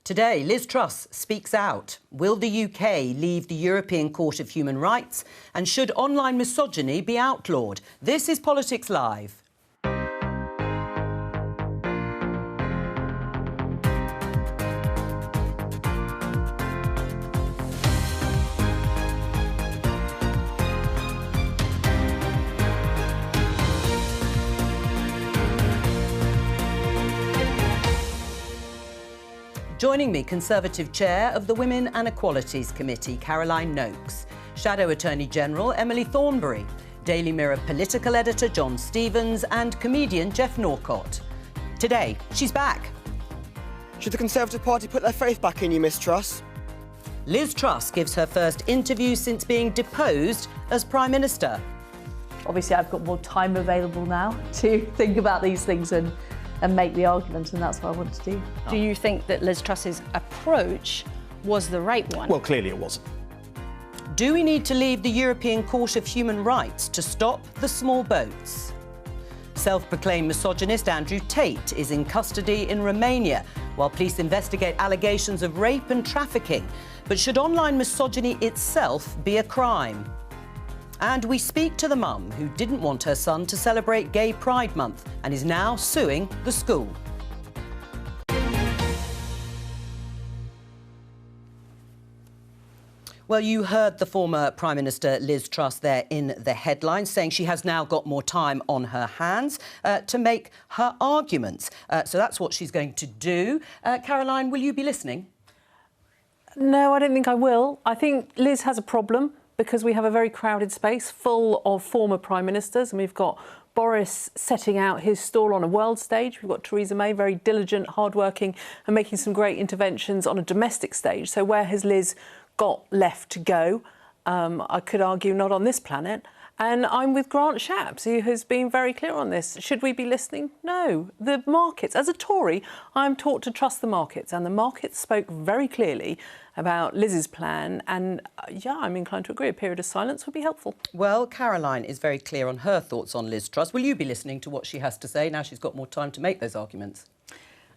Today, Liz Truss speaks out. Will the UK leave the European Court of Human Rights? And should online misogyny be outlawed? This is Politics Live. Joining me, Conservative Chair of the Women and Equalities Committee, Caroline Noakes, Shadow Attorney General Emily Thornberry, Daily Mirror political editor John Stevens and comedian Jeff Norcott. Today, she's back. Should the Conservative Party put their faith back in you, Miss Truss? Liz Truss gives her first interview since being deposed as Prime Minister. Obviously, I've got more time available now to think about these things and make the argument, and that's what I want to do. Do you think that Liz Truss's approach was the right one? Well, clearly it wasn't. Do we need to leave the European Court of Human Rights to stop the small boats? Self-proclaimed misogynist Andrew Tate is in custody in Romania while police investigate allegations of rape and trafficking. But should online misogyny itself be a crime? And we speak to the mum who didn't want her son to celebrate Gay Pride Month and is now suing the school. Well, you heard the former Prime Minister Liz Truss there in the headlines saying she has now got more time on her hands to make her arguments. So that's what she's going to do. Caroline, will you be listening? No, I don't think I will. I think Liz has a problem because we have a very crowded space full of former Prime Ministers, and we've got Boris setting out his stall on a world stage. We've got Theresa May, very diligent, hardworking and making some great interventions on a domestic stage. So where has Liz got left to go? I could argue not on this planet. And I'm with Grant Shapps, who has been very clear on this. Should we be listening? No. The markets, as a Tory, I'm taught to trust the markets, and the markets spoke very clearly about Liz's plan, and yeah, I'm inclined to agree. A period of silence would be helpful. Well, Caroline is very clear on her thoughts on Liz Truss. Will you be listening to what she has to say now she's got more time to make those arguments?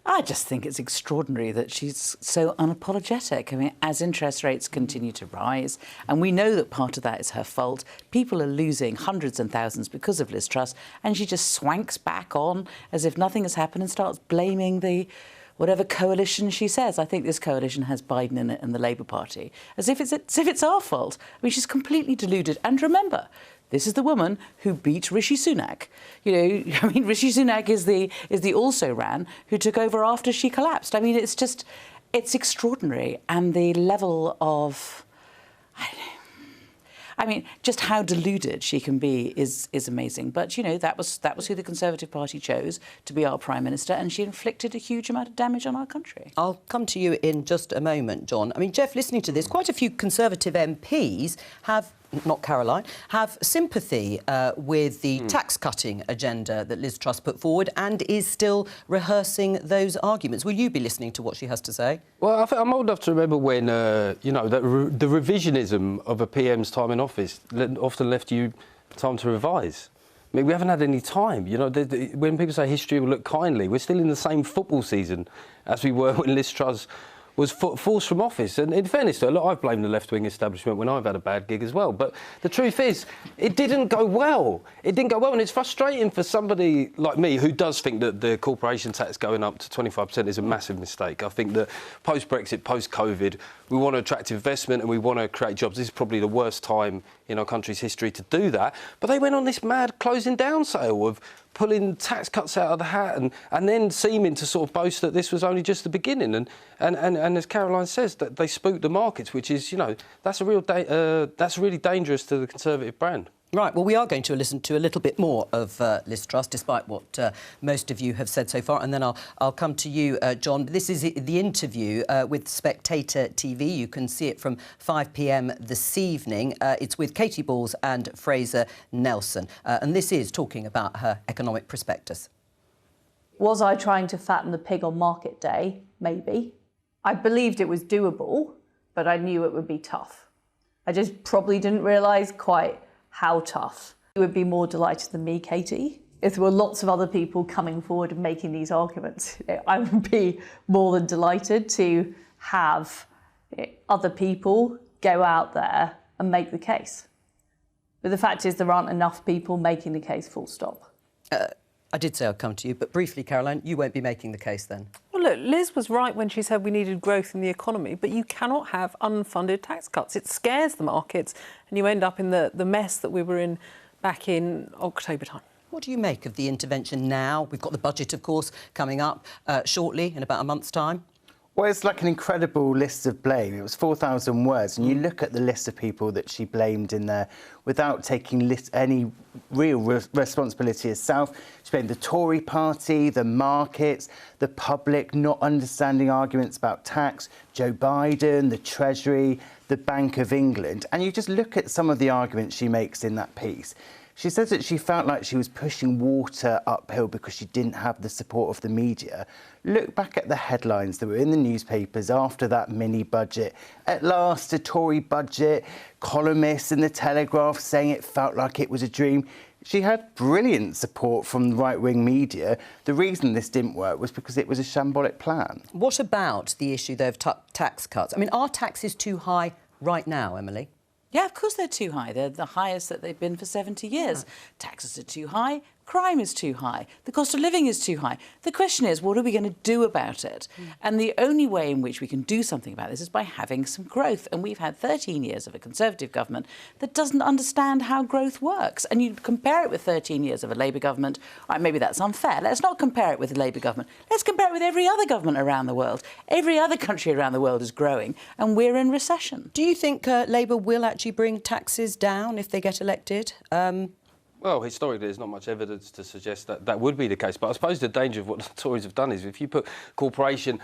I just think it's extraordinary that she's so unapologetic. I mean, as interest rates continue to rise, and we know that part of that is her fault, people are losing hundreds and thousands because of Liz Truss, and she just swanks back on as if nothing has happened and starts blaming the whatever coalition she says. I think this coalition has Biden in it and the Labour Party, as if it's our fault. I mean, she's completely deluded. And remember, this is the woman who beat Rishi Sunak. You know, I mean, Rishi Sunak is the also-ran who took over after she collapsed. I mean, it's extraordinary. And the level of, I mean, just how deluded she can be is amazing. But, you know, that was who the Conservative Party chose to be our Prime Minister, and she inflicted a huge amount of damage on our country. I'll come to you in just a moment, John. I mean, Jeff, listening to this, quite a few Conservative MPs have, not Caroline, have sympathy with the tax-cutting agenda that Liz Truss put forward and is still rehearsing those arguments. Will you be listening to what she has to say? Well, I think I'm old enough to remember when, you know, the revisionism of a PM's time in office often left you time to revise. I mean, we haven't had any time. You know, when people say history will look kindly, we're still in the same football season as we were when Liz Truss was forced from office. And in fairness to her, look, I've blamed the left-wing establishment when I've had a bad gig as well. But the truth is, it didn't go well. It didn't go well, and it's frustrating for somebody like me who does think that the corporation tax going up to 25% is a massive mistake. I think that post-Brexit, post-COVID, we want to attract investment and we want to create jobs. This is probably the worst time in our country's history to do that. But they went on this mad closing down sale of pulling tax cuts out of the hat and then seeming to sort of boast that this was only just the beginning. And as Caroline says, that they spooked the markets, which is, you know, that's really dangerous to the Conservative brand. Right, well, we are going to listen to a little bit more of Liz Truss, despite what most of you have said so far, and then I'll come to you, John. This is the interview with Spectator TV. You can see it from 5 p.m. this evening. It's with Katie Balls and Fraser Nelson, and this is talking about her economic prospectus. Was I trying to fatten the pig on market day? Maybe. I believed it was doable, but I knew it would be tough. I just probably didn't realise quite how tough. You would be more delighted than me, Katie, if there were lots of other people coming forward and making these arguments, I would be more than delighted to have other people go out there and make the case. But the fact is there aren't enough people making the case, full stop. I did say I'd come to you, but briefly, Caroline, you won't be making the case then. Well, look, Liz was right when she said we needed growth in the economy, but you cannot have unfunded tax cuts. It scares the markets and you end up in the mess that we were in back in October time. What do you make of the intervention now? We've got the budget, of course, coming up shortly, in about a month's time. Well, it's like an incredible list of blame. It was 4,000 words, and you look at the list of people that she blamed in there without taking any real responsibility herself. She blamed the Tory party, the markets, the public, not understanding arguments about tax, Joe Biden, the Treasury, the Bank of England. And you just look at some of the arguments she makes in that piece. She says that she felt like she was pushing water uphill because she didn't have the support of the media. Look back at the headlines that were in the newspapers after that mini-budget. At last, a Tory budget, columnists in the Telegraph saying it felt like it was a dream. She had brilliant support from the right-wing media. The reason this didn't work was because it was a shambolic plan. What about the issue, though, of tax cuts? I mean, are taxes too high right now, Emily? Yeah, of course they're too high. They're the highest that they've been for 70 years. Yeah. Taxes are too high. Crime is too high. The cost of living is too high. The question is, what are we going to do about it? And the only way in which we can do something about this is by having some growth. And we've had 13 years of a Conservative government that doesn't understand how growth works. And you compare it with 13 years of a Labour government. All right, maybe that's unfair. Let's not compare it with the Labour government. Let's compare it with every other government around the world. Every other country around the world is growing, and we're in recession. Do you think Labour will actually bring taxes down if they get elected? Well, historically, there's not much evidence to suggest that that would be the case. But I suppose the danger of what the Tories have done is if you put corporation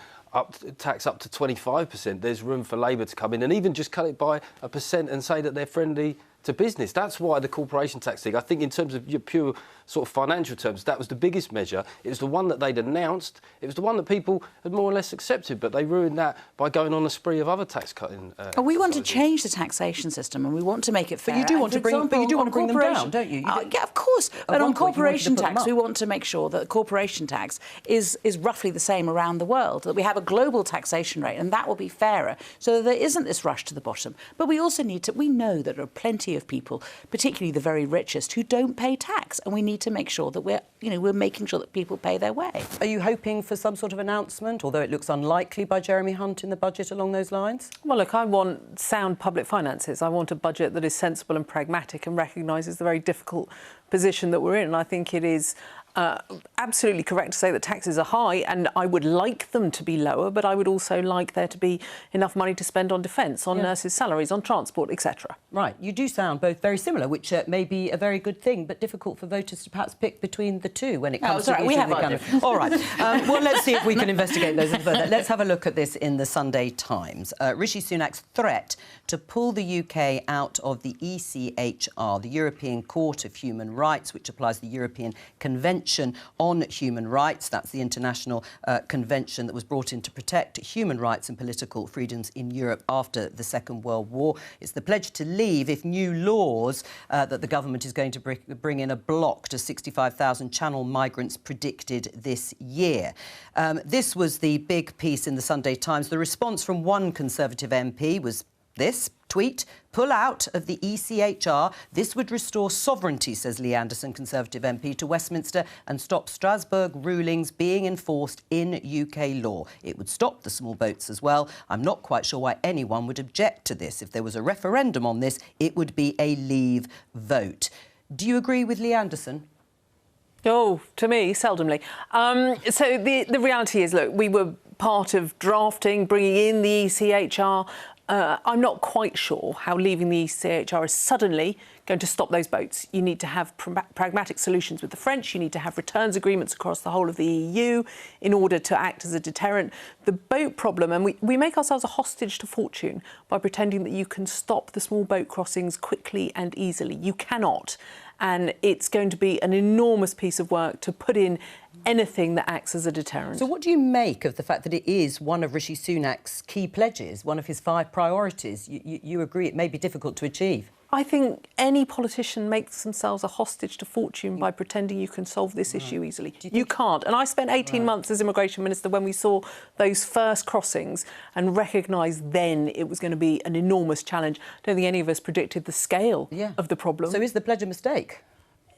tax up to 25%, there's room for Labour to come in and even just cut it by 1% and say that they're friendly to business. That's why the corporation tax thing, I think in terms of your pure sort of financial terms, that was the biggest measure. It was the one that they'd announced. It was the one that people had more or less accepted, but they ruined that by going on a spree of other tax cutting. We want to change the taxation system and we want to make it fair. But you do want to bring them down, don't you? Yeah, of course. But on corporation tax, we want to make sure that corporation tax is roughly the same around the world, that we have a global taxation rate, and that will be fairer, so that there isn't this rush to the bottom. But we also need to, we know that there are plenty of people, particularly the very richest, who don't pay tax, and we need to make sure that we're making sure that people pay their way. Are you hoping for some sort of announcement, although it looks unlikely, by Jeremy Hunt in the budget along those lines? Well, look, I want sound public finances. I want a budget that is sensible and pragmatic and recognises the very difficult position that we're in. And I think it is absolutely correct to say that taxes are high, and I would like them to be lower, but I would also like there to be enough money to spend on defence, on nurses' salaries, on transport, etc. Right. You do sound both very similar, which may be a very good thing, but difficult for voters to perhaps pick between the two when it comes to we have All right. Well, let's see if we can investigate those further. Let's have a look at this in the Sunday Times. Rishi Sunak's threat to pull the UK out of the ECHR, the European Court of Human Rights, which applies the European Convention on Human Rights. That's the international convention that was brought in to protect human rights and political freedoms in Europe after the Second World War. It's the pledge to leave if new laws that the government is going to bring in a block to 65,000 Channel migrants predicted this year. This was the big piece in the Sunday Times. The response from one Conservative MP was this tweet: pull out of the ECHR. This would restore sovereignty, says Lee Anderson, Conservative MP, to Westminster and stop Strasbourg rulings being enforced in UK law. It would stop the small boats as well. I'm not quite sure why anyone would object to this. If there was a referendum on this, it would be a leave vote. Do you agree with Lee Anderson? Oh, to me, seldomly. So the reality is, look, we were part of drafting, bringing in the ECHR. I'm not quite sure how leaving the ECHR is suddenly going to stop those boats. You need to have pragmatic solutions with the French. You need to have returns agreements across the whole of the EU in order to act as a deterrent. The boat problem, and we make ourselves a hostage to fortune by pretending that you can stop the small boat crossings quickly and easily. You cannot. And it's going to be an enormous piece of work to put in anything that acts as a deterrent. So what do you make of the fact that it is one of Rishi Sunak's key pledges, one of his 5 priorities? You agree it may be difficult to achieve? I think any politician makes themselves a hostage to fortune by pretending you can solve this issue easily. You can't. And I spent 18 months as Immigration Minister when we saw those first crossings and recognised then it was going to be an enormous challenge. I don't think any of us predicted the scale of the problem. So is the pledge a mistake?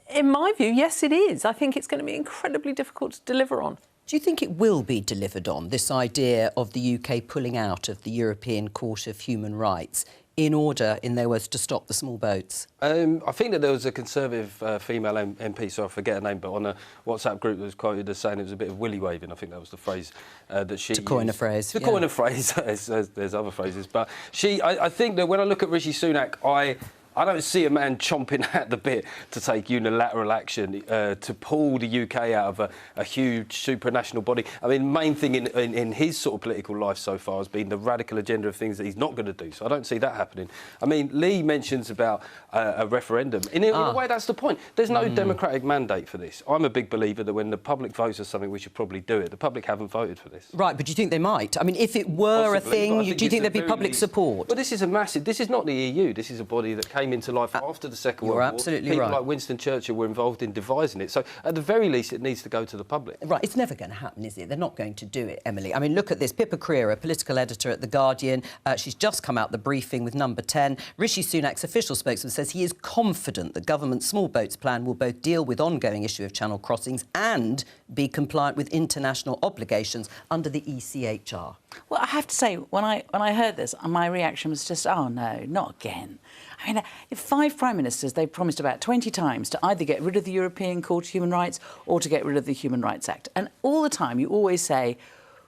In my view, yes, it is. I think it's going to be incredibly difficult to deliver on. Do you think it will be delivered on, this idea of the UK pulling out of the European Court of Human Rights in order, in their words, to stop the small boats? I think that there was a Conservative female MP, so I forget her name, but on a WhatsApp group that was quoted as saying it was a bit of willy waving. I think that was the phrase that she used. To coin a phrase. To coin a phrase. There's other phrases. But I think that when I look at Rishi Sunak, I don't see a man chomping at the bit to take unilateral action to pull the UK out of a huge supranational body. I mean, the main thing in his sort of political life so far has been the radical agenda of things that he's not going to do. So I don't see that happening. I mean, Lee mentions about a referendum. In a way, that's the point. There's no democratic mandate for this. I'm a big believer that when the public votes for something, we should probably do it. The public haven't voted for this. Right, but do you think they might? I mean, if it were Possibly, a thing, do you think there'd be public support? Well, this is not the EU. This is a body that came into life after the Second World War. You're absolutely right. People like Winston Churchill were involved in devising it. So, at the very least, it needs to go to the public. Right, it's never going to happen, is it? They're not going to do it, Emily. I mean, look at this. Pippa Crerar, a political editor at The Guardian, she's just come out the briefing with Number 10. Rishi Sunak's official spokesman says he is confident the government's small boats plan will both deal with ongoing issue of channel crossings and be compliant with international obligations under the ECHR. Well, I have to say, when I heard this, my reaction was just, oh no, not again. I mean, 5 prime ministers, they've promised about 20 times to either get rid of the European Court of Human Rights or to get rid of the Human Rights Act. And all the time you always say,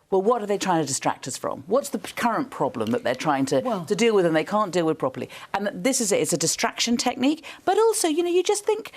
well, what are they trying to distract us from? What's the current problem that they're trying to deal with and they can't deal with properly? And this is it. It's a distraction technique. But also, you know, you just think,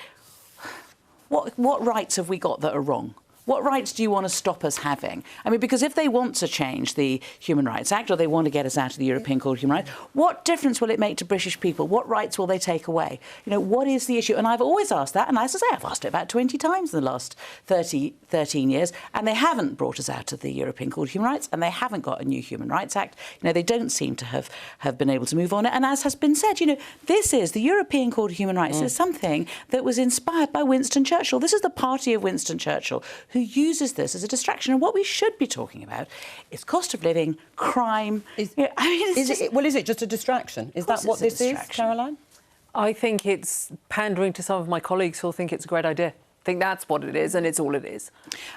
what rights have we got that are wrong? What rights do you want to stop us having? I mean, because if they want to change the Human Rights Act or they want to get us out of the European Court of Human Rights, what difference will it make to British people? What rights will they take away? You know, what is the issue? And I've always asked that, and as I say, I've asked it about 20 times in the last 13 years, and they haven't brought us out of the European Court of Human Rights, and they haven't got a new Human Rights Act. You know, they don't seem to have been able to move on it. And as has been said, you know, the European Court of Human Rights is something that was inspired by Winston Churchill. This is the party of Winston Churchill who uses this as a distraction. And what we should be talking about is cost of living, crime. Is it just a distraction? Is that what this is, Caroline? I think it's pandering to some of my colleagues who'll think it's a great idea. I think that's what it is, and it's all it is.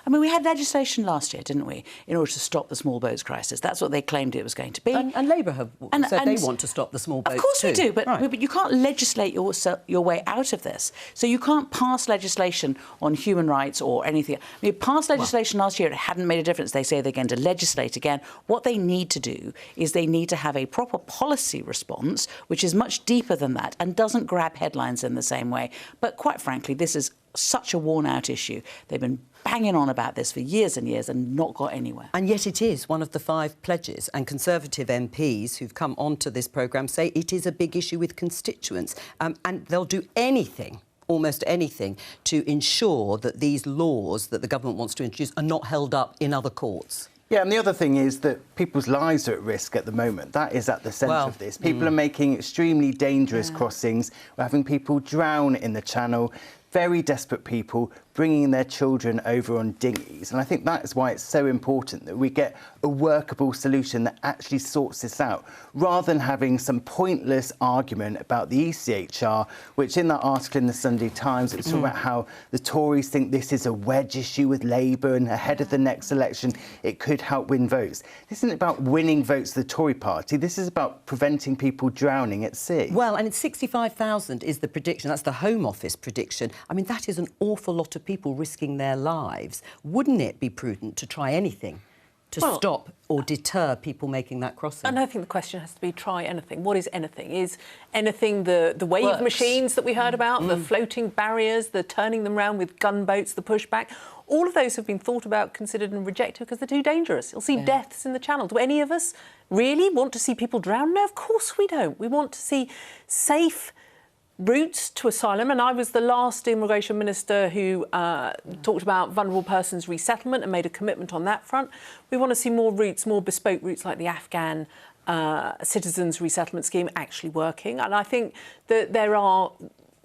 I mean, we had legislation last year, didn't we, in order to stop the small boats crisis. That's what they claimed it was going to be. And Labour have said they want to stop the small boats Of course too. we do, but you can't legislate your way out of this. So you can't pass legislation on human rights or anything. I mean, you passed legislation last year, it hadn't made a difference. They say they're going to legislate again. What they need to do is they need to have a proper policy response, which is much deeper than that and doesn't grab headlines in the same way. But quite frankly, this is such a worn-out issue. They've been banging on about this for years and years and not got anywhere. And yet it is one of the 5 pledges. And Conservative MPs who've come onto this programme say it is a big issue with constituents. And they'll do anything, almost anything, to ensure that these laws that the government wants to introduce are not held up in other courts. Yeah, and the other thing is that people's lives are at risk at the moment. That is at the centre of this. People are making extremely dangerous crossings. We're having people drown in the channel. Very desperate people bringing their children over on dinghies. And I think that is why it's so important that we get a workable solution that actually sorts this out, rather than having some pointless argument about the ECHR, which in that article in the Sunday Times, it's about how the Tories think this is a wedge issue with Labour and ahead of the next election, it could help win votes. This isn't about winning votes for the Tory party. This is about preventing people drowning at sea. Well, and it's 65,000 is the prediction. That's the Home Office prediction. I mean, that is an awful lot of people risking their lives. Wouldn't it be prudent to try anything to stop or deter people making that crossing? And I think the question has to be try anything. What is anything? Is anything the wave machines that we heard about, the floating barriers, the turning them around with gunboats, the pushback? All of those have been thought about, considered and rejected because they're too dangerous. You'll see deaths in the channel. Do any of us really want to see people drown? No, of course we don't. We want to see safe, routes to asylum, and I was the last immigration minister who talked about vulnerable persons resettlement and made a commitment on that front. We want to see more routes, more bespoke routes like the Afghan citizens resettlement scheme actually working. And I think that there are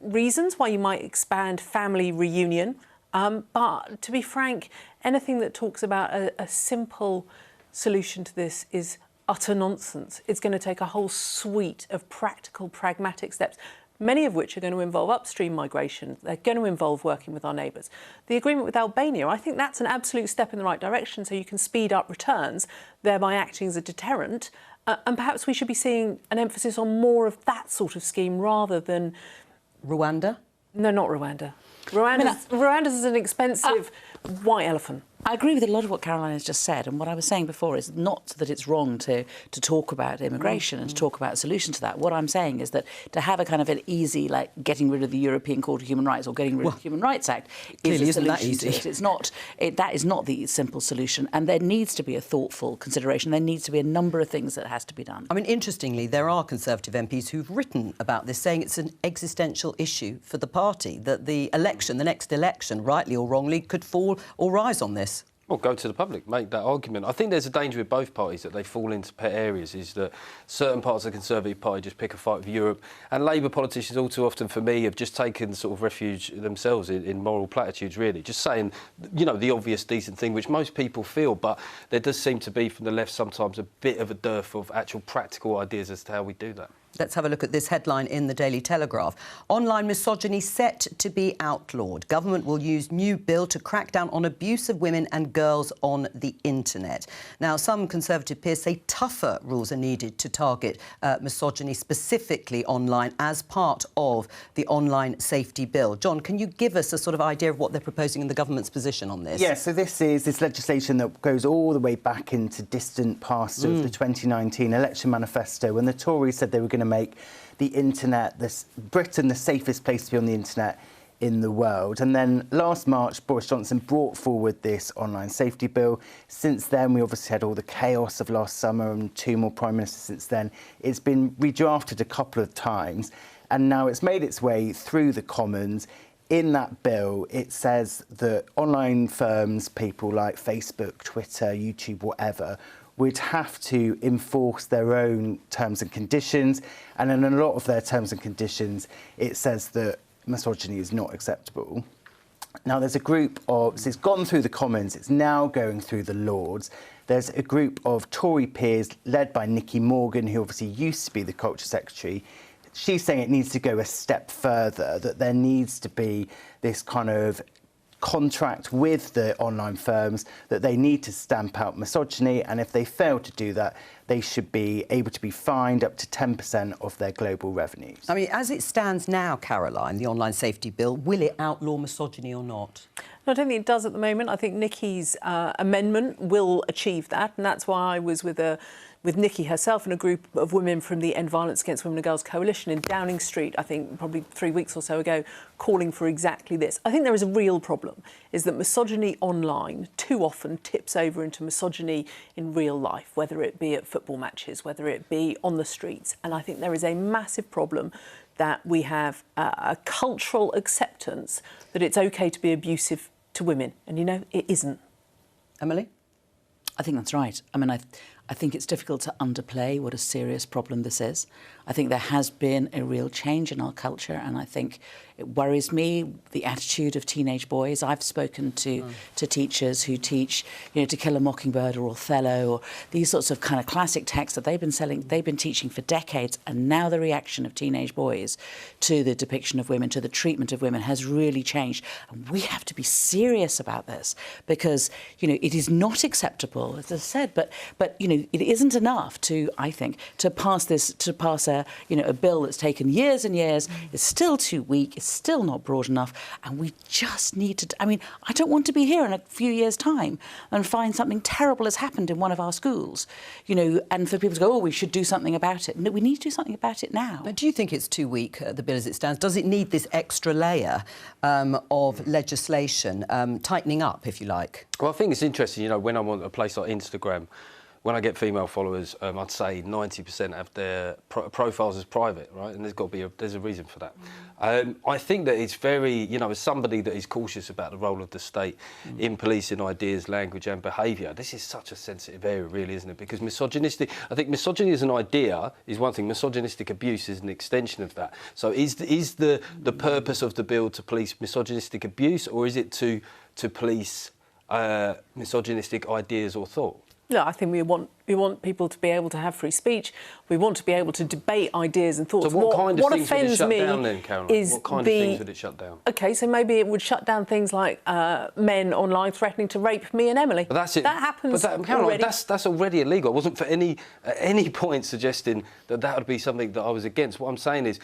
reasons why you might expand family reunion. But to be frank, anything that talks about a simple solution to this is utter nonsense. It's going to take a whole suite of practical, pragmatic steps, many of which are going to involve upstream migration. They're going to involve working with our neighbours. The agreement with Albania, I think that's an absolute step in the right direction, so you can speed up returns, thereby acting as a deterrent. And perhaps we should be seeing an emphasis on more of that sort of scheme rather than... Rwanda? No, not Rwanda. Rwanda's an expensive white elephant. I agree with a lot of what Caroline has just said, and what I was saying before is not that it's wrong to talk about immigration and to talk about a solution to that. What I'm saying is that to have a kind of an easy, like getting rid of the European Court of Human Rights or getting rid of the Human Rights Act is a solution to it. It's not. That is not the simple solution, and there needs to be a thoughtful consideration. There needs to be a number of things that has to be done. I mean, interestingly, there are Conservative MPs who've written about this, saying it's an existential issue for the party, that the election, the next election, rightly or wrongly, could fall or rise on this. Well, go to the public, make that argument. I think there's a danger with both parties that they fall into pet areas, is that certain parts of the Conservative Party just pick a fight with Europe, and Labour politicians all too often, for me, have just taken sort of refuge themselves in moral platitudes, really, just saying, you know, the obvious decent thing, which most people feel, but there does seem to be, from the left, sometimes a bit of a dearth of actual practical ideas as to how we do that. Let's have a look at this headline in the Daily Telegraph. Online misogyny set to be outlawed. Government will use new bill to crack down on abuse of women and girls on the internet. Now, some Conservative peers say tougher rules are needed to target misogyny, specifically online, as part of the online safety bill. John, can you give us a sort of idea of what they're proposing and the government's position on this? Yeah, so this is this legislation that goes all the way back into distant past of the 2019 election manifesto, when the Tories said they were going to make the internet, Britain, the safest place to be on the internet in the world. And then last March, Boris Johnson brought forward this online safety bill. Since then, we obviously had all the chaos of last summer and 2 more prime ministers since then. It's been redrafted a couple of times, and now it's made its way through the Commons. In that bill, it says that online firms, people like Facebook, Twitter, YouTube, whatever, would have to enforce their own terms and conditions. And in a lot of their terms and conditions, it says that misogyny is not acceptable. Now, there's a group of... So it's gone through the Commons, it's now going through the Lords. There's a group of Tory peers led by Nicky Morgan, who obviously used to be the Culture Secretary. She's saying it needs to go a step further, that there needs to be this kind of contract with the online firms, that they need to stamp out misogyny, and if they fail to do that, they should be able to be fined up to 10% of their global revenues. I mean, as it stands now, Caroline, the online safety bill, will it outlaw misogyny or not? No, I don't think it does at the moment. I think Nicky's amendment will achieve that, and that's why I was with Nicky herself and a group of women from the End Violence Against Women and Girls Coalition in Downing Street, I think probably 3 weeks or so ago, calling for exactly this. I think there is a real problem, is that misogyny online too often tips over into misogyny in real life, whether it be at football matches, whether it be on the streets. And I think there is a massive problem that we have a cultural acceptance that it's OK to be abusive to women. And, you know, it isn't. Emily? I think that's right. I mean, I think it's difficult to underplay what a serious problem this is. I think there has been a real change in our culture, and I think it worries me, the attitude of teenage boys. I've spoken to teachers who teach, you know, To Kill a Mockingbird or Othello, or these sorts of kind of classic texts that they've been teaching for decades, and now the reaction of teenage boys to the depiction of women, to the treatment of women, has really changed. And we have to be serious about this, because, you know, it is not acceptable, as I said, but you know, it isn't enough to, I think, to pass a bill that's taken years and years. It's still too weak. It's still not broad enough. And we just need to... I mean, I don't want to be here in a few years' time and find something terrible has happened in one of our schools, you know, and for people to go, oh, we should do something about it. No, we need to do something about it now. But do you think it's too weak, the bill as it stands? Does it need this extra layer of legislation, tightening up, if you like? Well, I think it's interesting, you know, when I'm on a place like Instagram, when I get female followers, I'd say 90% have their profiles as private, right? And there's a reason for that. I think that it's very, as somebody that is cautious about the role of the state in policing ideas, language and behaviour, this is such a sensitive area, really, isn't it? Because I think misogyny as an idea is one thing, misogynistic abuse is an extension of that. So is the purpose of the bill to police misogynistic abuse, or is it to police misogynistic ideas or thought? No, I think we want people to be able to have free speech. We want to be able to debate ideas and thoughts. So what kind of things would it shut down then, Caroline? What kind of things would it shut down? OK, so maybe it would shut down things like men online threatening to rape me and Emily. But that's it. That happens Caroline, already. That's already illegal. I wasn't at any point suggesting that would be something that I was against. What I'm saying is,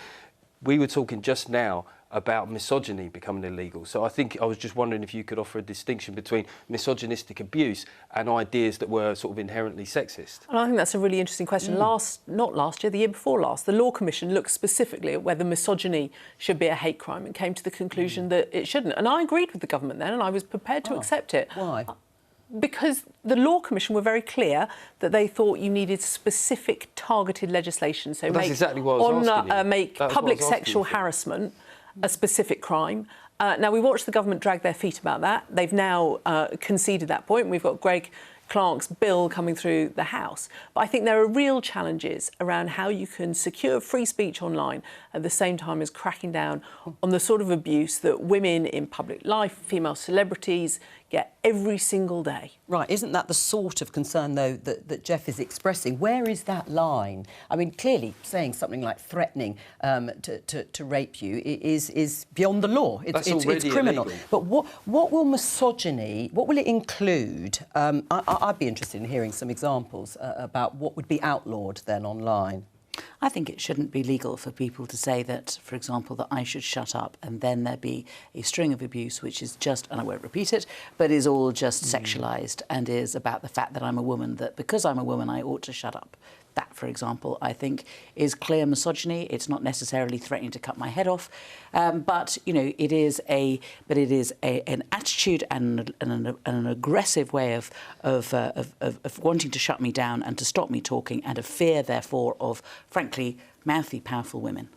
we were talking just now about misogyny becoming illegal. So I was just wondering if you could offer a distinction between misogynistic abuse and ideas that were sort of inherently sexist. And I think that's a really interesting question. Not last year, the year before last, the Law Commission looked specifically at whether misogyny should be a hate crime and came to the conclusion that it shouldn't. And I agreed with the government then, and I was prepared to accept it. Why? Because the Law Commission were very clear that they thought you needed specific targeted legislation. So that's exactly what I was asking you. Make public sexual harassment a specific crime. Now, we watched the government drag their feet about that. They've now conceded that point. We've got Greg Clark's bill coming through the House. But I think there are real challenges around how you can secure free speech online at the same time as cracking down on the sort of abuse that women in public life, female celebrities, get every single day. Right, isn't that the sort of concern, though, that Jeff is expressing? Where is that line? I mean, clearly saying something like threatening to rape you is beyond the law. It's criminal. Illegal. But what will misogyny, what will it include? I'd be interested in hearing some examples about what would be outlawed then online. I think it shouldn't be legal for people to say that, for example, that I should shut up and then there be a string of abuse which is just, and I won't repeat it, but is all just sexualised and is about the fact that I'm a woman, that because I'm a woman I ought to shut up. That, for example, I think is clear misogyny. It's not necessarily threatening to cut my head off, but it is an attitude and an aggressive way of wanting to shut me down and to stop me talking, and a fear, therefore, of frankly mouthy, powerful women.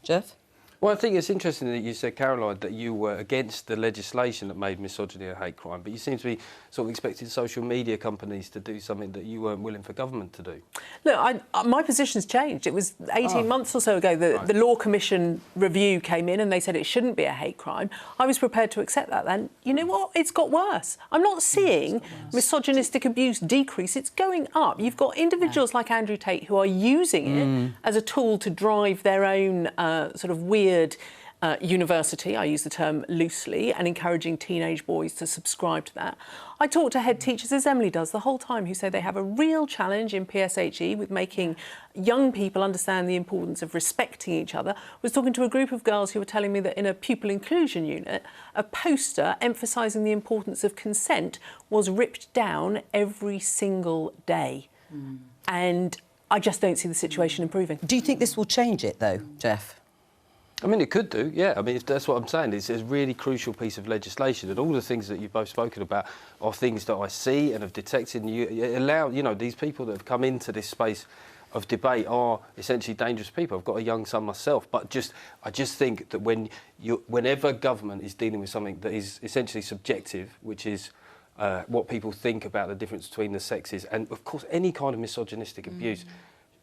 Jeff? Well, I think it's interesting that you said, Caroline, that you were against the legislation that made misogyny a hate crime, but you seem to be sort of expecting social media companies to do something that you weren't willing for government to do. Look, my position's changed. It was 18 months or so ago that the Law Commission review came in and they said it shouldn't be a hate crime. I was prepared to accept that then. You know what? It's got worse. I'm not seeing misogynistic abuse decrease. It's going up. You've got individuals like Andrew Tate who are using it as a tool to drive their own sort of weird university, I use the term loosely, and encouraging teenage boys to subscribe to that. I talk to head teachers, as Emily does, the whole time, who say they have a real challenge in PSHE with making young people understand the importance of respecting each other. I was talking to a group of girls who were telling me that in a pupil inclusion unit, a poster emphasising the importance of consent was ripped down every single day. And I just don't see the situation improving. Do you think this will change it, though, Jeff? I mean, it could do, yeah. I mean, if that's what I'm saying. It's a really crucial piece of legislation, and all the things that you've both spoken about are things that I see and have detected. And you allow, these people that have come into this space of debate are essentially dangerous people. I've got a young son myself, but I just think that whenever government is dealing with something that is essentially subjective, which is what people think about the difference between the sexes, and of course any kind of misogynistic abuse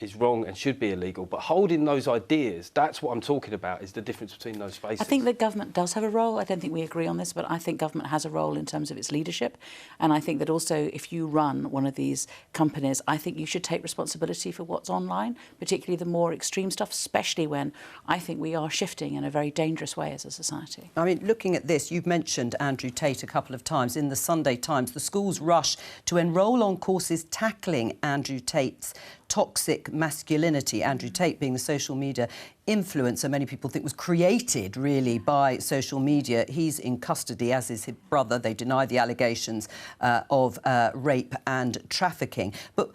is wrong and should be illegal, but holding those ideas, that's what I'm talking about, is the difference between those spaces. I think that government does have a role. I don't think we agree on this, but I think government has a role in terms of its leadership. And I think that also if you run one of these companies, I think you should take responsibility for what's online, particularly the more extreme stuff, especially when I think we are shifting in a very dangerous way as a society. I mean, looking at this, you've mentioned Andrew Tate a couple of times. In the Sunday Times, the schools rush to enrol on courses tackling Andrew Tate's toxic masculinity. Andrew Tate being the social media influencer many people think was created really by social media. He's in custody, as is his brother. They deny the allegations of rape and trafficking. But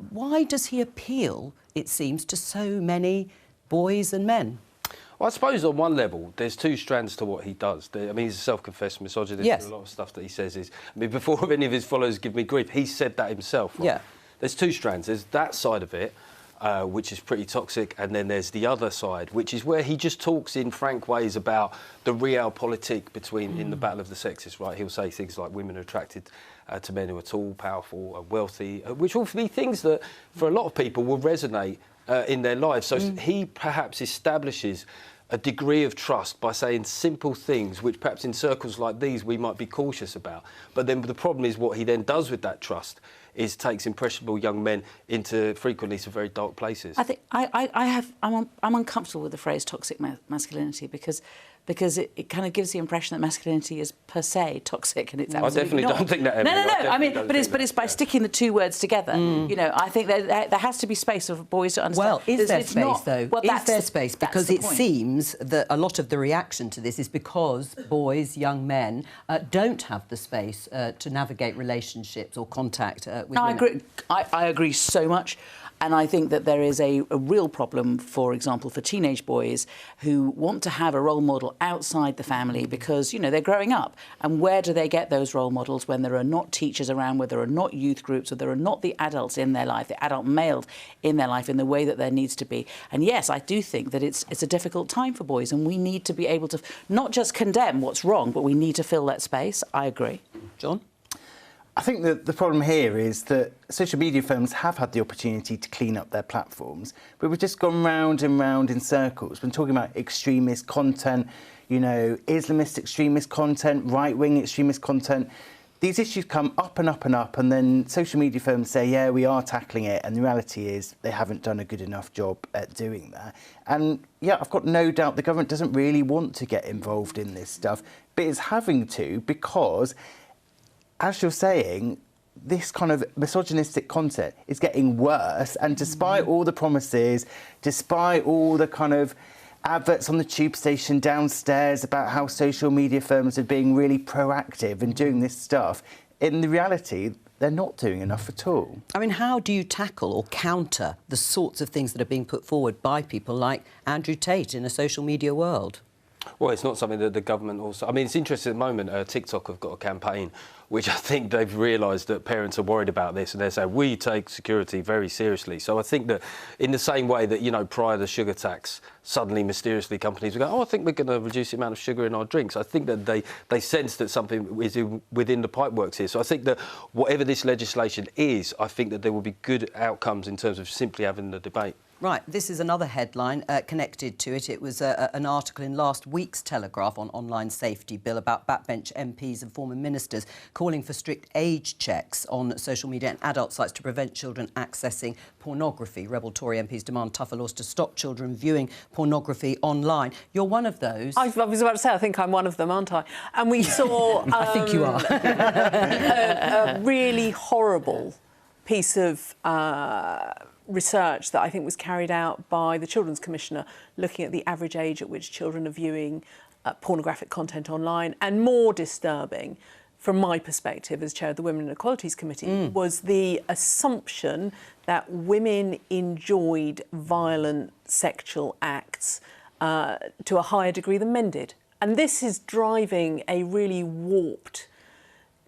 why does he appeal, it seems, to so many boys and men? Well, I suppose on one level, there's two strands to what he does. I mean, he's a self-confessed misogynist. Yes. A lot of stuff that he says is... I mean, before any of his followers give me grief, he said that himself. Right? Yeah. there's two strands. There's that side of it, which is pretty toxic, and then there's the other side, which is where he just talks in frank ways about the realpolitik between in the battle of the sexes, right? He'll say things like women are attracted to men who are tall, powerful, and wealthy, which will be things that for a lot of people will resonate in their lives. So he perhaps establishes a degree of trust by saying simple things which perhaps in circles like these we might be cautious about. But then the problem is what he then does with that trust is takes impressionable young men into frequently some very dark places. I think I'm uncomfortable with the phrase toxic masculinity because it kind of gives the impression that masculinity is per se toxic, and it's absolutely I definitely not. don't think that. Emily. No. I mean, but it's by sticking the two words together. You know, I think there has to be space for boys to understand. Well, is there it's space, not, though? Well, is there space? Because it point. seems that a lot of the reaction to this is because boys, young men, don't have the space to navigate relationships or contact with women. I agree. I agree so much. And I think that there is a real problem, for example, for teenage boys who want to have a role model outside the family because, you know, they're growing up. And where do they get those role models when there are not teachers around, where there are not youth groups, or there are not the adults in their life, the adult males in their life in the way that there needs to be? And yes, I do think that it's a difficult time for boys, and we need to be able to not just condemn what's wrong, but we need to fill that space. I agree. John? I think that the problem here is that social media firms have had the opportunity to clean up their platforms, but we've just gone round and round in circles. We're talking about extremist content, you know, Islamist extremist content, right-wing extremist content. These issues come up and up and up, and then social media firms say, yeah, we are tackling it, and the reality is they haven't done a good enough job at doing that. And, yeah, I've got no doubt the government doesn't really want to get involved in this stuff, but it's having to because, as you're saying, this kind of misogynistic content is getting worse, and despite all the promises, despite all the kind of adverts on the tube station downstairs about how social media firms are being really proactive and doing this stuff, in the reality, they're not doing enough at all. I mean, how do you tackle or counter the sorts of things that are being put forward by people like Andrew Tate in a social media world? Well, it's not something that the government also... I mean, it's interesting at the moment, TikTok have got a campaign which I think they've realised that parents are worried about this, and they're saying, we take security very seriously. So I think that in the same way that, you know, prior to the sugar tax, suddenly, mysteriously, companies would go, oh, I think we're going to reduce the amount of sugar in our drinks. I think that they sense that something is within the pipeworks here. So I think that whatever this legislation is, I think that there will be good outcomes in terms of simply having the debate. Right, this is another headline connected to it. It was an article in last week's Telegraph on online safety bill about backbench MPs and former ministers calling for strict age checks on social media and adult sites to prevent children accessing pornography. Rebel Tory MPs demand tougher laws to stop children viewing pornography online. You're one of those. I was about to say, I think I'm one of them, aren't I? And we saw... I think you are. a really horrible piece of... research that I think was carried out by the Children's Commissioner, looking at the average age at which children are viewing pornographic content online. And more disturbing, from my perspective as chair of the Women and Equalities Committee, was the assumption that women enjoyed violent sexual acts to a higher degree than men did. And this is driving a really warped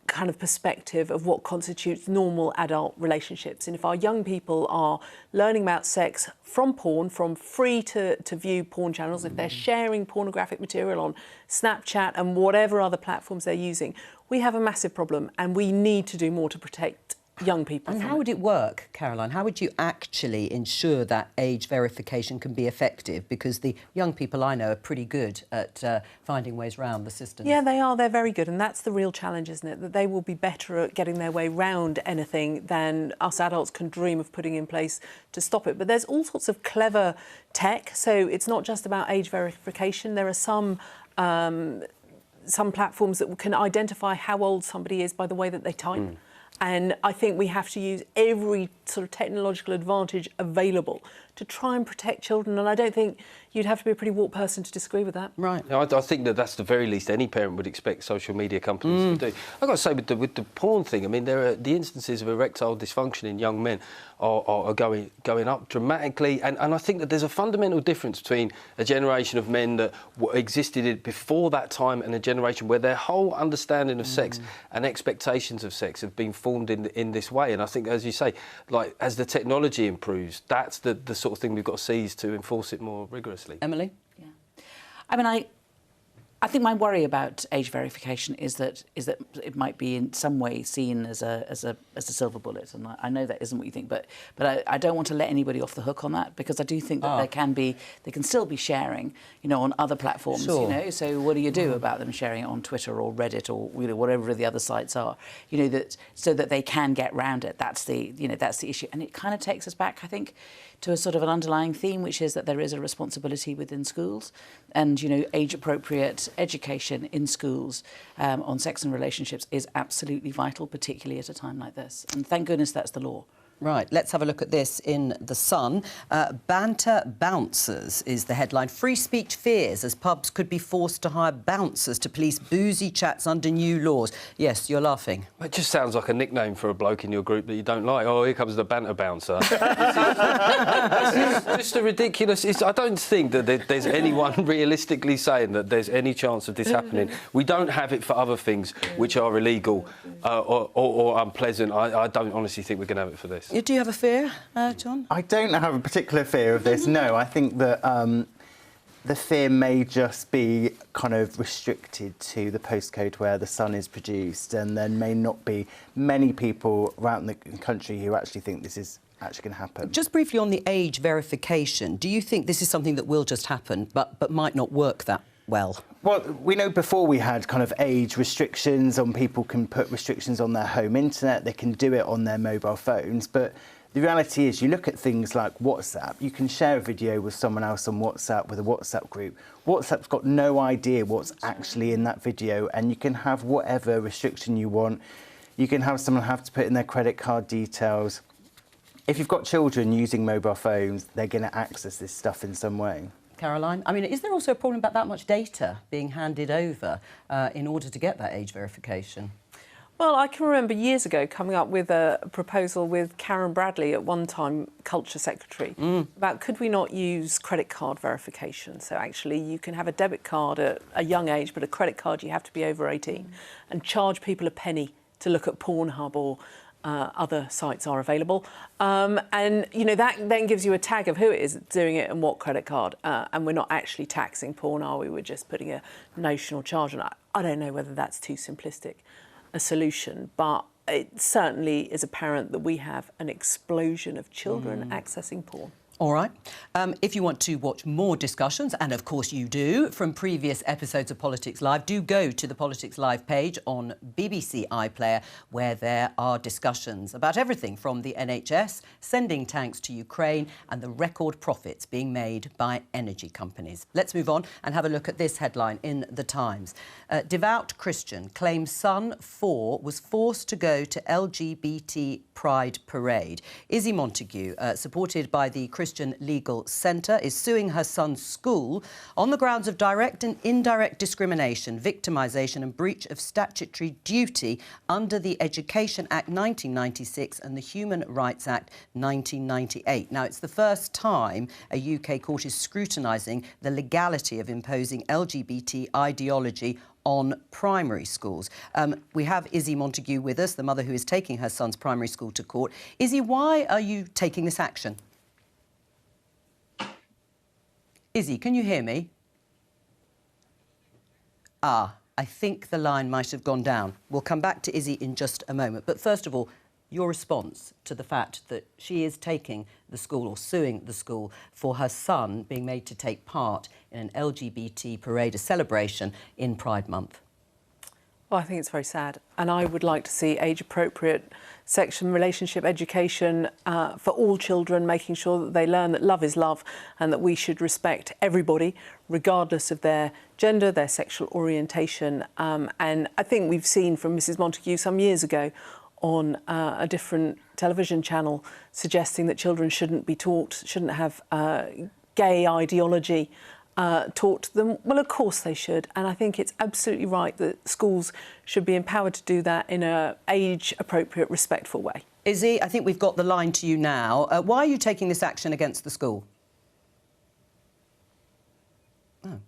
kind of perspective of what constitutes normal adult relationships. And if our young people are learning about sex from porn, from free to view porn channels, if they're sharing pornographic material on Snapchat and whatever other platforms they're using, we have a massive problem, and we need to do more to protect young people. And how would it work, Caroline? How would you actually ensure that age verification can be effective? Because the young people I know are pretty good at finding ways round the system. Yeah, they are. They're very good. And that's the real challenge, isn't it? That they will be better at getting their way round anything than us adults can dream of putting in place to stop it. But there's all sorts of clever tech. So it's not just about age verification. There are some platforms that can identify how old somebody is by the way that they type. And I think we have to use every sort of technological advantage available to try and protect children. And I don't think you'd have to be a pretty warped person to disagree with that. Right. I think that that's the very least any parent would expect social media companies to do. I've got to say, with the porn thing, I mean, there are the instances of erectile dysfunction in young men are going up dramatically, and I think that there's a fundamental difference between a generation of men that existed before that time and a generation where their whole understanding of sex and expectations of sex have been formed in this way. And I think, as you say, like, as the technology improves, that's the sort of thing we've got to seize to enforce it more rigorously. Emily? Yeah. I mean, I think my worry about age verification is that it might be in some way seen as a silver bullet, and I know that isn't what you think, but I don't want to let anybody off the hook on that, because I do think that they can still be sharing, you know, on other platforms. Sure. You know, so what do you do about them sharing it on Twitter or Reddit or, you know, whatever the other sites are? You know, that so that they can get round it. That's the issue, and it kind of takes us back, I think, to a sort of an underlying theme, which is that there is a responsibility within schools, and, you know, age-appropriate education in schools on sex and relationships is absolutely vital, particularly at a time like this. And thank goodness that's the law. Right, let's have a look at this in The Sun. Banter bouncers is the headline. Free speech fears as pubs could be forced to hire bouncers to police boozy chats under new laws. Yes, you're laughing. It just sounds like a nickname for a bloke in your group that you don't like. Oh, here comes the banter bouncer. This is just a ridiculous... I don't think that there's anyone realistically saying that there's any chance of this happening. We don't have it for other things which are illegal or unpleasant. I don't honestly think we're going to have it for this. Do you have a fear, John? I don't have a particular fear of this, no. I think that the fear may just be kind of restricted to the postcode where The Sun is produced, and there may not be many people around the country who actually think this is actually going to happen. Just briefly on the age verification, do you think this is something that will just happen but might not work that well? Well, we know before we had kind of age restrictions on people can put restrictions on their home internet, they can do it on their mobile phones, but the reality is you look at things like WhatsApp, you can share a video with someone else on WhatsApp with a WhatsApp group. WhatsApp's got no idea what's actually in that video, and you can have whatever restriction you want. You can have someone have to put in their credit card details. If you've got children using mobile phones, they're going to access this stuff in some way. Caroline, I mean, is there also a problem about that much data being handed over in order to get that age verification? Well, I can remember years ago coming up with a proposal with Karen Bradley, at one time Culture Secretary, about could we not use credit card verification? So actually you can have a debit card at a young age, but a credit card you have to be over 18, and charge people a penny to look at Pornhub or other sites are available. And, you know, that then gives you a tag of who it is doing it and what credit card. And we're not actually taxing porn, are we? We're just putting a notional charge on it. I don't know whether that's too simplistic a solution, but it certainly is apparent that we have an explosion of children accessing porn. All right. If you want to watch more discussions, and of course you do, from previous episodes of Politics Live, do go to the Politics Live page on BBC iPlayer, where there are discussions about everything from the NHS, sending tanks to Ukraine, and the record profits being made by energy companies. Let's move on and have a look at this headline in The Times. Devout Christian claims son 4 was forced to go to LGBT Pride Parade. Izzy Montague, supported by the Christian Legal Centre, is suing her son's school on the grounds of direct and indirect discrimination, victimisation and breach of statutory duty under the Education Act 1996 and the Human Rights Act 1998. Now, it's the first time a UK court is scrutinising the legality of imposing LGBT ideology on primary schools. We have Izzy Montague with us, the mother who is taking her son's primary school to court. Izzy, why are you taking this action? Izzy, can you hear me? I think the line might have gone down. We'll come back to Izzy in just a moment. But first of all, your response to the fact that she is taking the school, or suing the school, for her son being made to take part in an LGBT parade, a celebration in Pride Month. Well, I think it's very sad, and I would like to see age-appropriate sex and relationship education for all children, making sure that they learn that love is love and that we should respect everybody, regardless of their gender, their sexual orientation. And I think we've seen from Mrs Montague some years ago on a different television channel suggesting that children shouldn't be taught, shouldn't have gay ideology taught to them. Well, of course they should. And I think it's absolutely right that schools should be empowered to do that in an age-appropriate, respectful way. Izzy, I think we've got the line to you now. Why are you taking this action against the school? Oh,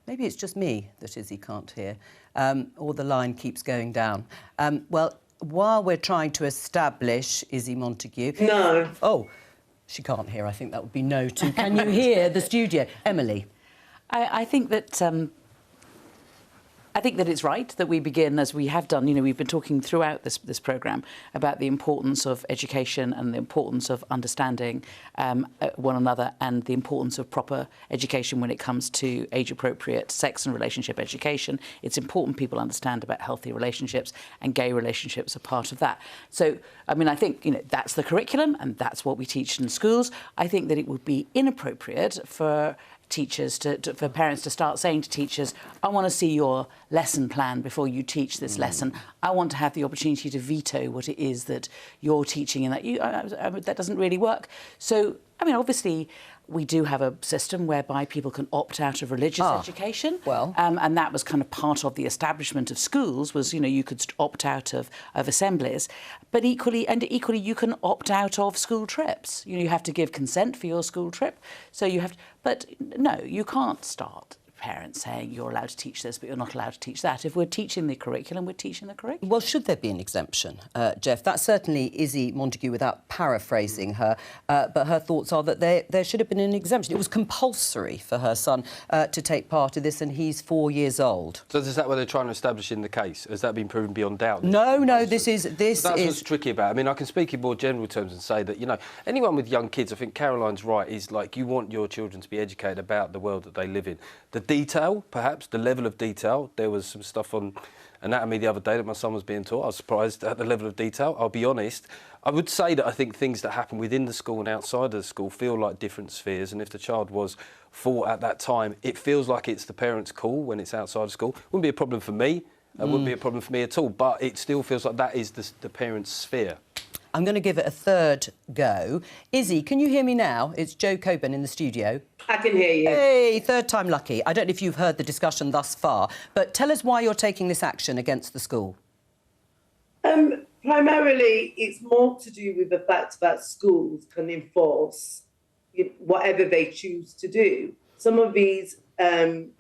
maybe it's just me that Izzy can't hear, or the line keeps going down. Well, while we're trying to establish Izzy Montague... No. Oh, she can't hear. I think that would be no to. Can you hear the studio? Emily? I think that it's right that we begin, as we have done. You know, we've been talking throughout this programme about the importance of education and the importance of understanding one another, and the importance of proper education when it comes to age-appropriate sex and relationship education. It's important people understand about healthy relationships, and gay relationships are part of that. So, I mean, I think, you know, that's the curriculum and that's what we teach in schools. I think that it would be inappropriate for teachers for parents to start saying to teachers, I want to see your lesson plan before you teach this lesson. I want to have the opportunity to veto what it is that you're teaching, and that that doesn't really work. So, I mean, obviously, we do have a system whereby people can opt out of religious education. Well. And that was kind of part of the establishment of schools, was, you know, you could opt out of assemblies. But equally, you can opt out of school trips. You know, you have to give consent for your school trip. So you have to, but no, you can't start parents saying you're allowed to teach this, but you're not allowed to teach that. If we're teaching the curriculum, we're teaching the curriculum. Well, should there be an exemption, Jeff? That's certainly Izzy Montague, without paraphrasing her, but her thoughts are that there should have been an exemption. It was compulsory for her son to take part in this, and he's 4 years old. So is that what they're trying to establish in the case? Has that been proven beyond doubt? No, this is... That's what's tricky about it. I mean, I can speak in more general terms and say that, you know, anyone with young kids, I think Caroline's right, is like, you want your children to be educated about the world that they live in. The detail, perhaps, the level of detail. There was some stuff on anatomy the other day that my son was being taught. I was surprised at the level of detail, I'll be honest. I would say that I think things that happen within the school and outside of the school feel like different spheres, and if the child was 4 at that time, it feels like it's the parent's call when it's outside of school. Wouldn't be a problem for me. It wouldn't be a problem for me at all, but it still feels like that is the parent's sphere. I'm going to give it a third go. Izzy, can you hear me now? It's Jo Coburn in the studio. I can hear you. Hey, third time lucky. I don't know if you've heard the discussion thus far, but tell us why you're taking this action against the school. Primarily, it's more to do with the fact that schools can enforce whatever they choose to do. Some of these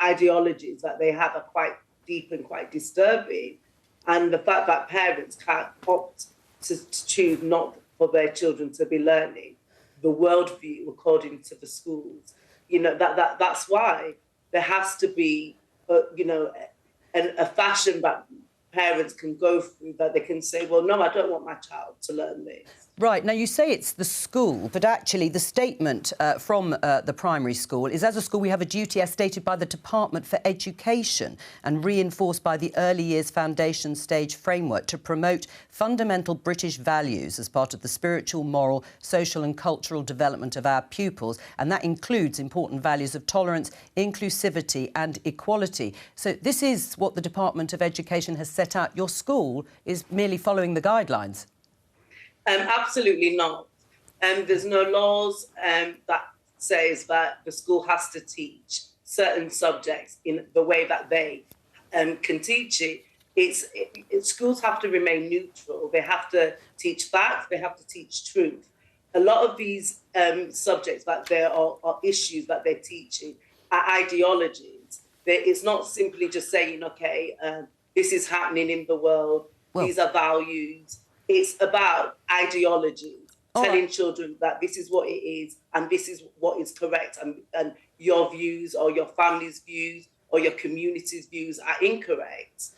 ideologies that they have are quite deep and quite disturbing, and the fact that parents can't opt to choose not for their children to be learning the worldview according to the schools. You know, that's why there has to be, a fashion that parents can go through, that they can say, well, no, I don't want my child to learn this. Right. Now, you say it's the school, but actually the statement from the primary school is, as a school, we have a duty as stated by the Department for Education and reinforced by the Early Years Foundation Stage Framework to promote fundamental British values as part of the spiritual, moral, social and cultural development of our pupils. And that includes important values of tolerance, inclusivity and equality. So this is what the Department of Education has set out. Your school is merely following the guidelines. Absolutely not. There's no laws that says that the school has to teach certain subjects in the way that they can teach it. Schools have to remain neutral. They have to teach facts. They have to teach truth. A lot of these subjects that there are issues that they're teaching are ideologies. It's not simply just saying, OK, this is happening in the world. Well, these are values. It's about ideology, telling children that this is what it is and this is what is correct, and your views or your family's views or your community's views are incorrect.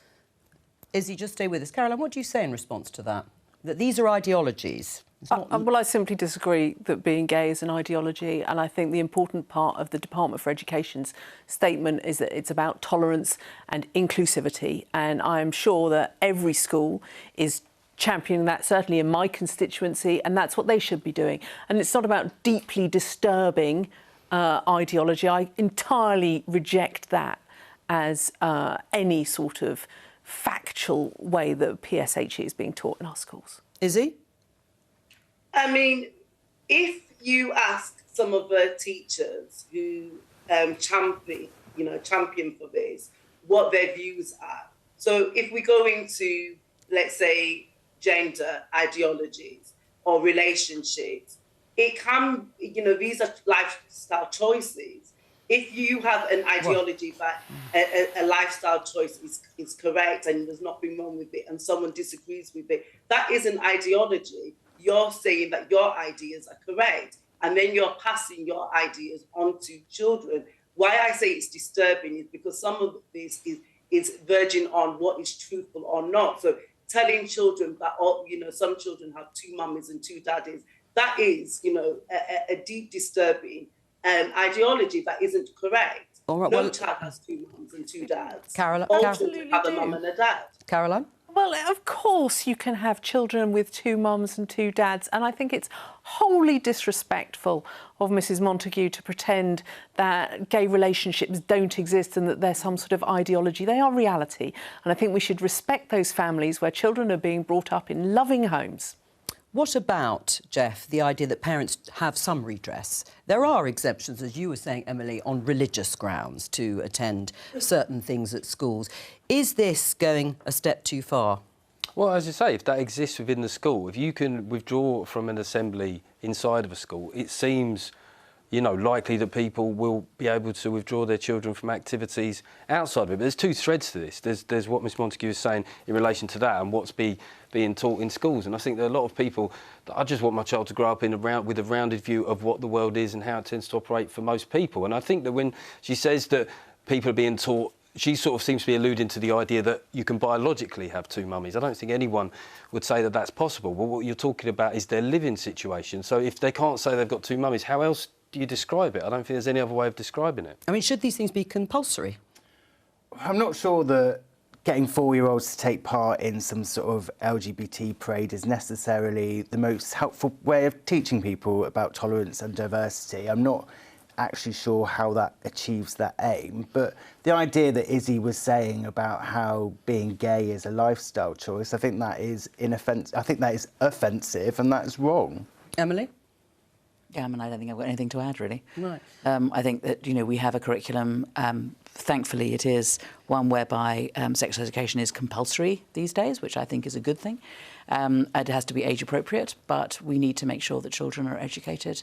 Izzy, just stay with us. Caroline, what do you say in response to that? That these are ideologies? Well, I simply disagree that being gay is an ideology, and I think the important part of the Department for Education's statement is that it's about tolerance and inclusivity, and I am sure that every school is championing that, certainly in my constituency, and that's what they should be doing. And it's not about deeply disturbing ideology. I entirely reject that as any sort of factual way that PSHE is being taught in our schools. Izzy? I mean, if you ask some of the teachers who champion for this, what their views are. So if we go into, let's say, gender ideologies or relationships, it can, these are lifestyle choices. If you have an ideology that a lifestyle choice is correct and there's nothing wrong with it and someone disagrees with it, that is an ideology. You're saying that your ideas are correct and then you're passing your ideas on to children. Why I say it's disturbing is because some of this is verging on what is truthful or not. So telling children that, some children have 2 mummies and 2 daddies, that is, a deep disturbing ideology that isn't correct. All right, No child has 2 mums and 2 dads. Caroline, All children have a mum and a dad. Caroline? Well, of course you can have children with 2 mums and 2 dads, and I think it's wholly disrespectful of Mrs Montague to pretend that gay relationships don't exist and that they're some sort of ideology. They are reality, and I think we should respect those families where children are being brought up in loving homes. What about, Jeff, the idea that parents have some redress? There are exemptions, as you were saying, Emily, on religious grounds to attend certain things at schools. Is this going a step too far? Well, as you say, if that exists within the school, if you can withdraw from an assembly inside of a school, it seems, likely that people will be able to withdraw their children from activities outside of it. But there's 2 threads to this. There's what Ms Montague is saying in relation to that and what's being taught in schools. And I think there are a lot of people that I just want my child to grow up with a rounded view of what the world is and how it tends to operate for most people. And I think that when she says that people are being taught, she sort of seems to be alluding to the idea that you can biologically have 2 mummies. I don't think anyone would say that that's possible. But what you're talking about is their living situation. So if they can't say they've got 2 mummies, how else do you describe it? I don't think there's any other way of describing it. I mean, should these things be compulsory? I'm not sure that getting 4-year-olds to take part in some sort of LGBT parade is necessarily the most helpful way of teaching people about tolerance and diversity. I'm not actually sure how that achieves that aim, but the idea that Izzy was saying about how being gay is a lifestyle choice, I think that is offensive and that is wrong. Emily? Yeah, I mean, I don't think I've got anything to add, really. Right. I think that, we have a curriculum, thankfully it is one whereby sexual education is compulsory these days, which I think is a good thing. It has to be age appropriate, but we need to make sure that children are educated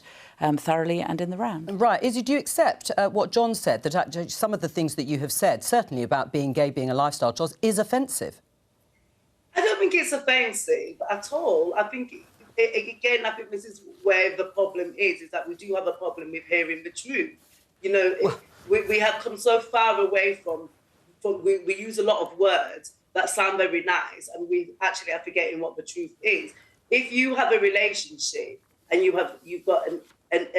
thoroughly and in the round. Right. Izzy, do you accept what John said, that actually some of the things that you have said, certainly about being gay being a lifestyle choice, is offensive? I don't think it's offensive at all. I think... Again, I think this is where the problem is that we do have a problem with hearing the truth. We have come so far away from we use a lot of words that sound very nice, and we actually are forgetting what the truth is. If you have a relationship and you've got an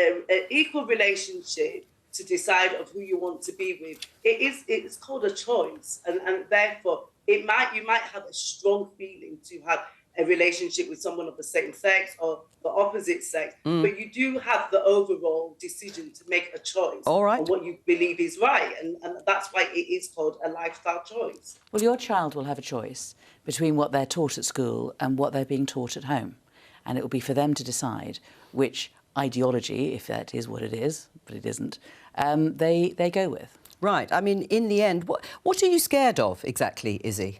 equal relationship to decide of who you want to be with, it's called a choice, and therefore you might have a strong feeling to have a relationship with someone of the same sex or the opposite sex, but you do have the overall decision to make a choice on what you believe is right, and that's why it is called a lifestyle choice. Well, your child will have a choice between what they're taught at school and what they're being taught at home, and it will be for them to decide which ideology, if that is what it is, but it isn't, they go with. Right. I mean, in the end, what are you scared of exactly, Izzy?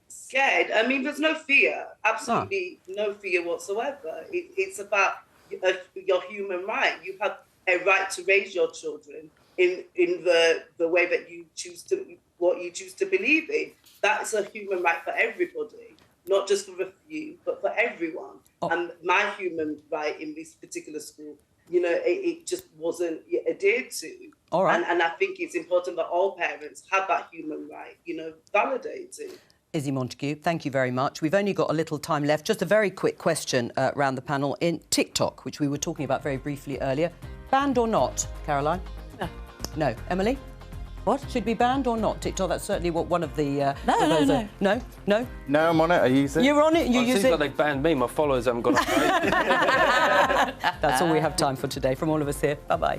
Scared? I mean, there's no fear, absolutely no fear whatsoever. It's about your human right. You have a right to raise your children in the way that you choose to believe in. That's a human right for everybody, not just for a few, but for everyone. And my human right in this particular school, it just wasn't adhered to. All right. And I think it's important that all parents have that human right, validated. Izzy Montague, thank you very much. We've only got a little time left. Just a very quick question around the panel. In TikTok, which we were talking about very briefly earlier, banned or not, Caroline? No. No. Emily? What? Should be banned or not? TikTok, that's certainly what one of the... No. No? No? No, I'm on it. I use it. You're on it? You use it? It seems like they banned me. My followers haven't got a break. That's all we have time for today. From all of us here, bye-bye.